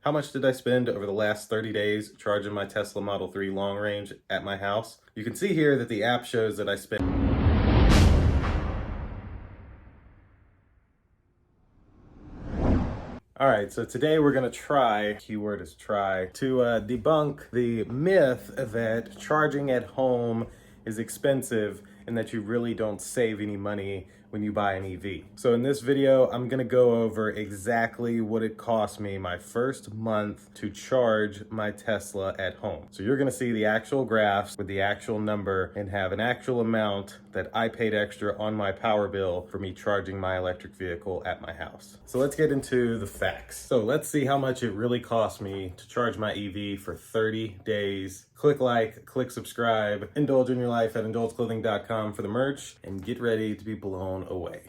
How much did I spend over the last 30 days charging my Tesla Model 3 long range at my house? You can see here that the app shows that I spent All right, so today we're gonna try, keyword is try, to debunk the myth that charging at home is expensive and that you really don't save any money when you buy an EV. So in this video, I'm gonna go over exactly what it cost me my first month to charge my Tesla at home. So you're gonna see the actual graphs with the actual number and have an actual amount that I paid extra on my power bill for me charging my electric vehicle at my house. So let's get into the facts. So let's see how much it really cost me to charge my EV for 30 days. Click like, click subscribe, indulge in your life at indulgeclothing.com for the merch, and get ready to be blown away.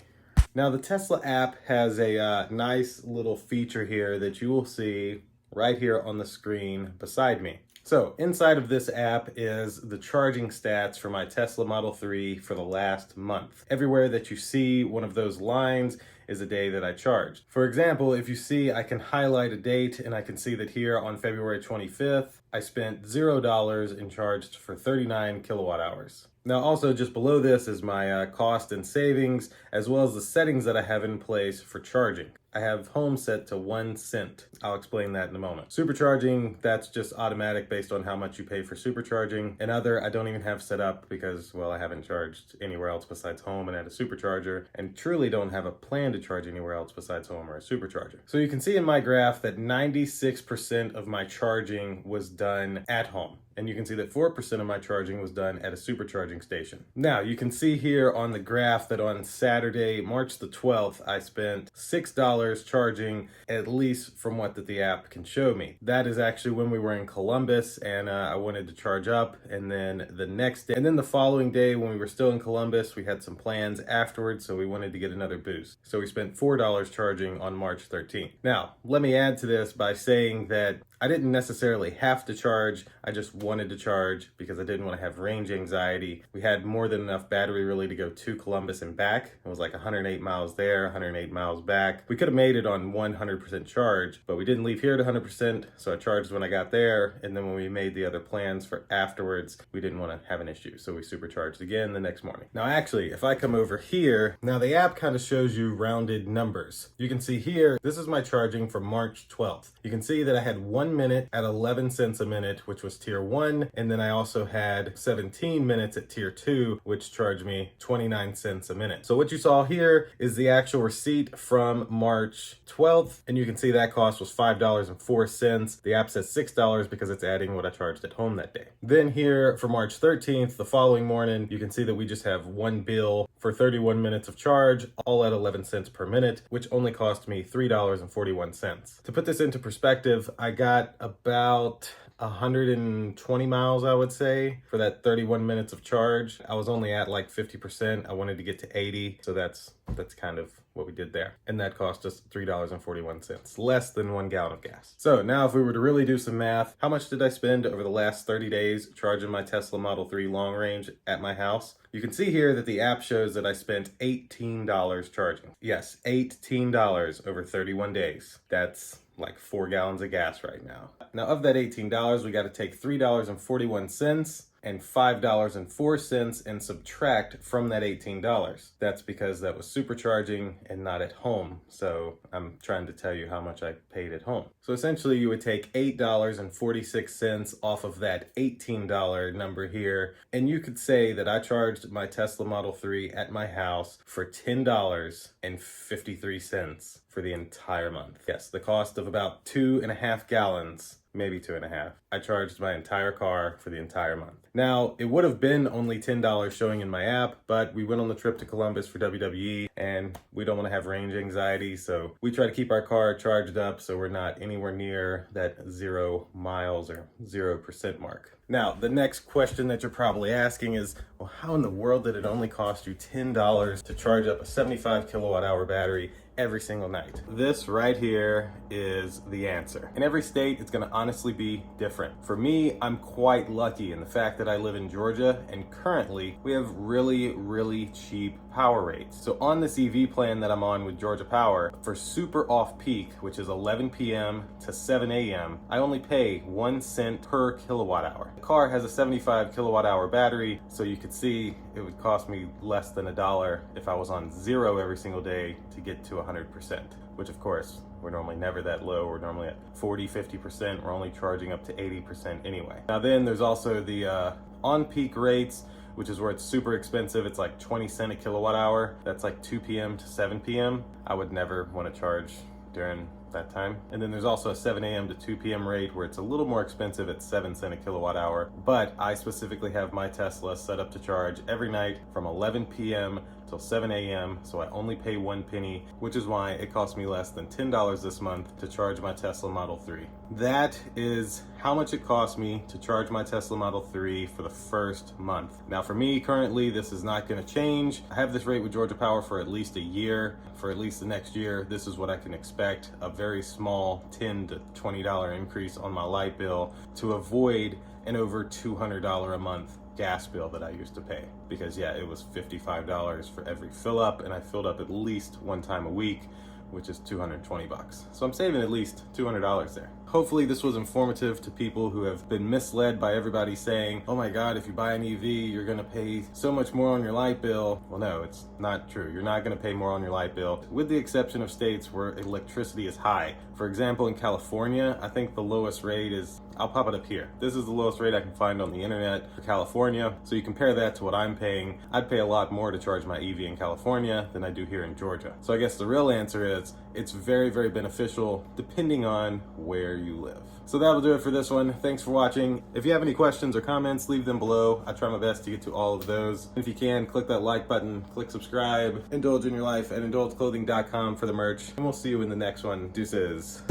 Now the Tesla app has a nice little feature here that you will see right here on the screen beside me. So inside of this app is the charging stats for my Tesla Model 3 for the last month. Everywhere that you see one of those lines is a day that I charged. For example, if you see, I can highlight a date and I can see that here on February 25th, I spent $0 and charged for 39 kilowatt hours. Now also just below this is my cost and savings, as well as the settings that I have in place for charging. I have home set to 1 cent. I'll explain that in a moment. Supercharging, that's just automatic based on how much you pay for supercharging. And other, I don't even have set up because, well, I haven't charged anywhere else besides home and at a supercharger, and truly don't have a plan to charge anywhere else besides home or a supercharger. So you can see in my graph that 96% of my charging was done at home. And you can see that 4% of my charging was done at a supercharging station. Now, you can see here on the graph that on Saturday, March the 12th, I spent $6 charging, at least from what the app can show me. That is actually when we were in Columbus and I wanted to charge up. And then the next day, and then the following day when we were still in Columbus, we had some plans afterwards, so we wanted to get another boost. So we spent $4 charging on March 13th. Now, let me add to this by saying that I didn't necessarily have to charge, I just wanted to charge because I didn't want to have range anxiety. We had more than enough battery really to go to Columbus and back. It was like 108 miles there, 108 miles back. We could have made it on 100% charge, but we didn't leave here at 100%, so I charged when I got there, and then when we made the other plans for afterwards, we didn't want to have an issue, so we supercharged again the next morning. Now actually, if I come over here, now the app kind of shows you rounded numbers. You can see here, this is my charging from March 12th. You can see that I had 1 minute at 11 cents a minute, which was tier 1, and then I also had 17 minutes at tier 2, which charged me 29 cents a minute. So what you saw here is the actual receipt from March 12th, and you can see that cost was $5.04. The app says $6 because it's adding what I charged at home that day. Then here for March 13th, the following morning, you can see that we just have one bill for 31 minutes of charge, all at 11 cents per minute, which only cost me $3.41. To put this into perspective, I got about 120 miles, I would say, for that 31 minutes of charge. I was only at like 50%. I wanted to get to 80, so that's kind of what we did there. And that cost us $3.41, less than 1 gallon of gas. So now if we were to really do some math, how much did I spend over the last 30 days charging my Tesla Model 3 long range at my house? You can see here that the app shows that I spent $18 charging. Yes, $18 over 31 days. That's like 4 gallons of gas right now. Now of that $18, we got to take $3.41 and $5.04 and subtract from that $18. That's because that was supercharging and not at home. So I'm trying to tell you how much I paid at home. So essentially you would take $8.46 off of that $18 number here. And you could say that I charged my Tesla Model 3 at my house for $10.53 for the entire month. Yes, the cost of about 2.5 gallons, maybe 2.5. I charged my entire car for the entire month. Now, it would have been only $10 showing in my app, but we went on the trip to Columbus for WWE and we don't want to have range anxiety, so we try to keep our car charged up so we're not anywhere near that 0 miles or 0% mark. Now, the next question that you're probably asking is, well, how in the world did it only cost you $10 to charge up a 75 kilowatt hour battery every single night? This right here is the answer. In every state, it's gonna honestly be different. For me, I'm quite lucky in the fact that I live in Georgia, and currently we have really, really cheap power rates. So on this EV plan that I'm on with Georgia Power, for super off-peak, which is 11 p.m. to 7 a.m., I only pay 1 cent per kilowatt hour. The car has a 75 kilowatt hour battery, so you could see it would cost me less than $1 if I was on 0 every single day to get to 100%, which of course, we're normally never that low. We're normally at 40, 50%. We're only charging up to 80% anyway. Now then there's also the on-peak rates, which is where it's super expensive. It's like 20 cents a kilowatt hour. That's like 2 p.m. to 7 p.m. I would never want to charge during that time. And then there's also a 7 a.m. to 2 p.m. rate where it's a little more expensive at 7 cents a kilowatt hour. But I specifically have my Tesla set up to charge every night from 11 p.m. till 7 a.m. So I only pay 1 penny, which is why it cost me less than $10 this month to charge my Tesla Model 3. That is how much it cost me to charge my Tesla Model 3 for the first month. Now for me, currently, this is not gonna change. I have this rate with Georgia Power for at least a year. For at least the next year, this is what I can expect, a very small $10 to $20 increase on my light bill to avoid an over $200 a month gas bill that I used to pay. Because yeah, it was $55 for every fill up, and I filled up at least one time a week, which is 220 bucks. So I'm saving at least $200 there. Hopefully this was informative to people who have been misled by everybody saying, oh my God, if you buy an EV, you're gonna pay so much more on your light bill. Well, no, it's not true. You're not gonna pay more on your light bill, with the exception of states where electricity is high. For example, in California, I think the lowest rate is, I'll pop it up here. This is the lowest rate I can find on the internet for California. So you compare that to what I'm paying. I'd pay a lot more to charge my EV in California than I do here in Georgia. So I guess the real answer is, it's very, very beneficial depending on where you live. So that'll do it for this one. Thanks for watching. If you have any questions or comments, leave them below. I try my best to get to all of those. If you can, click that like button, click subscribe, indulge in your life at indulgeclothing.com for the merch, and we'll see you in the next one. Deuces.